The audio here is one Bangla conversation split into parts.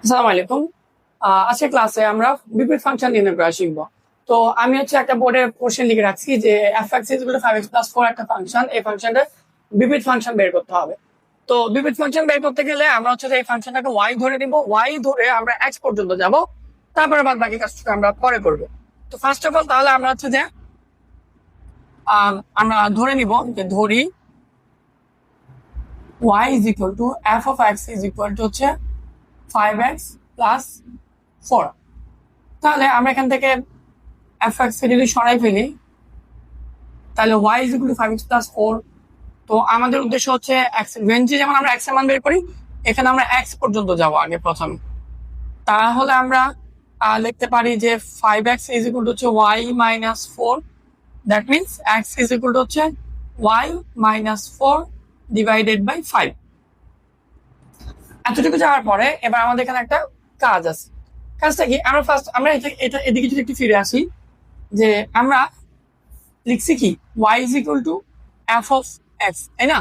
আসসালামু আলাইকুম। আজকে ক্লাসে আমরা বিপরীত ফাংশন নির্ণয় করা শিখবো। তো আমি একটা বোর্ডে কোশ্চেন লিখে রাখছি যে f(x) = 5x+4 একটা ফাংশন, এই ফাংশনটা বিপরীত ফাংশন বের করতে হবে। তো বিপরীত ফাংশন বের করতে গেলে আমরা যে এই ফাংশনটাকে y ধরে নিব, y ধরে আমরা x পর্যন্ত যাব, তারপরে বাদ বাকি কাজটা আমরা পরে করব। তো ফার্স্ট অফ অল তাহলে আমরা যে আমরা ধরে নিব যে ধরি y f(x) = 5x+4। তাহলে আমরা এখান থেকে f(x) যদি সরাই ফেলি তাহলে y = 5x+4। তো আমাদের উদ্দেশ্য হচ্ছে x রেঞ্জে যেমন আমরা x এর মান বের করি, এখানে আমরা x পর্যন্ত যাব আগে প্রথমে। তাহলে আমরা লিখতে পারি যে 5x = y - 4, that means x y - 4 divided by 5। এতটুকু যাওয়ার পরে এবার আমাদের এখানে একটা কাজ আছে। কাজটা কি? আমরা এটা এদিকে যদি একটু ফিরে আসি, যে আমরা লিখছি কি y f(x), তাই না?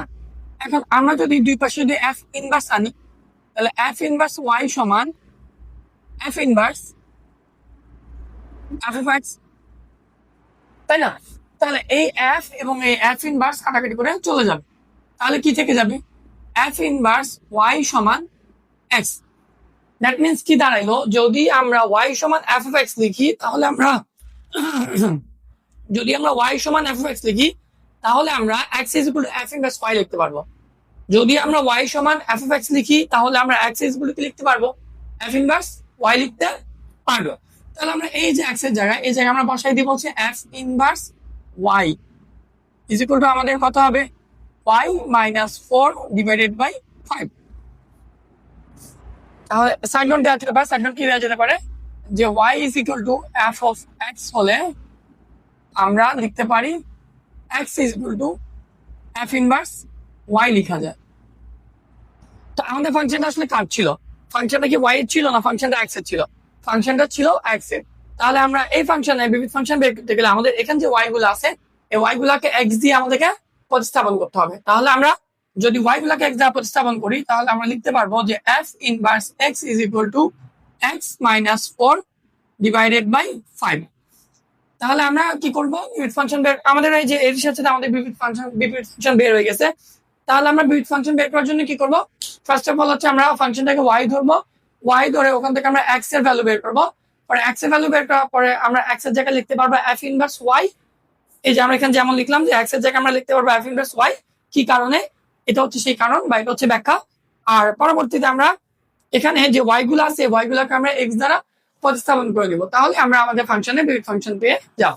এখন আমরা যদি দুই পাশে যদি f ইনভার্স আনি, তাহলে f ইনভার্স y সমান f ইনভার্স f(x), তাই না? তাহলে এই f এবং এই f ইনভার্স কাটাকাটি করে চলে যাবে। তাহলে কি থেকে যাবে? f ইনভার্স y সমান x। দ্যাট মিনস কি দাঁড়াইলো, যদি আমরা y সমান f(x) লিখি তাহলে আমরা যদি আমরা y সমান f(x) লিখি তাহলে আমরা x f ইনভার্স y লিখতে পারবো। যদি আমরা y সমান f(x) লিখি তাহলে আমরা x কি লিখতে পারবো? f ইনভার্স y লিখতে পারবো। তাহলে আমরা এই যে x এর জায়গায় আমরা বসাই দিব হচ্ছে f ইনভার্স y আমাদের কত হবে? y - 4 divided by 5। তাহলে সাইড নোট দেওয়া যেতে পারে, সাইড নোট কি দেওয়া যেতে পারে যে y f(x) হলে আমরা লিখতে পারি x f ইনভার্স y লিখা যায়। তো আমাদের ফাংশনটা আসলে কার ছিল? ফাংশনটা কি y এর ছিল না ফাংশনটা x এর ছিল? ফাংশনটা ছিল x এর। তাহলে আমরা এই ফাংশনে বিপরীত ফাংশন বের করতে গেলে আমাদের এখানে যে y গুলো আছে, এই y গুলাকে x দিয়ে আমাদেরকে প্রতিস্থাপন করতে হবে। তাহলে আমরা যদি y গুলাকে x দ্বারা প্রতিস্থাপন করি তাহলে আমরা লিখতে পারবো যে f inverse x x - 4 divided by 5। তাহলে আমরা কি করবো? বিপরীত ফাংশন বের, আমাদের এই যে এর সাথে আমাদের বিপরীত ফাংশন বের হয়ে গেছে। তাহলে আমরা বিপরীত ফাংশন বের করার জন্য কি করবো? ফার্স্ট অফ অল আমরা ফাংশনটাকে y ধরবো, y ধরে ওখান থেকে আমরা x এর ভ্যালু বের করবো। পরে x এর ভ্যালু বের করার পরে আমরা x এর জায়গায় লিখতে পারবো f ইনভার্স y। এই যে আমরা এখানে যেমন লিখলাম যে x এর জায়গায় আমরা লিখতে পারবো f ইনভার্স y। কি কারণে? এটা হচ্ছে সেই কারণ বা এটা হচ্ছে ব্যাখ্যা। আর পরবর্তীতে আমরা এখানে যে y গুলো আছে, y গুলাকে আমরা x দ্বারা প্রতিস্থাপন করে দিব। তাহলে আমরা আমাদের ফাংশনে বিপরীত ফাংশন পেয়ে যাবো।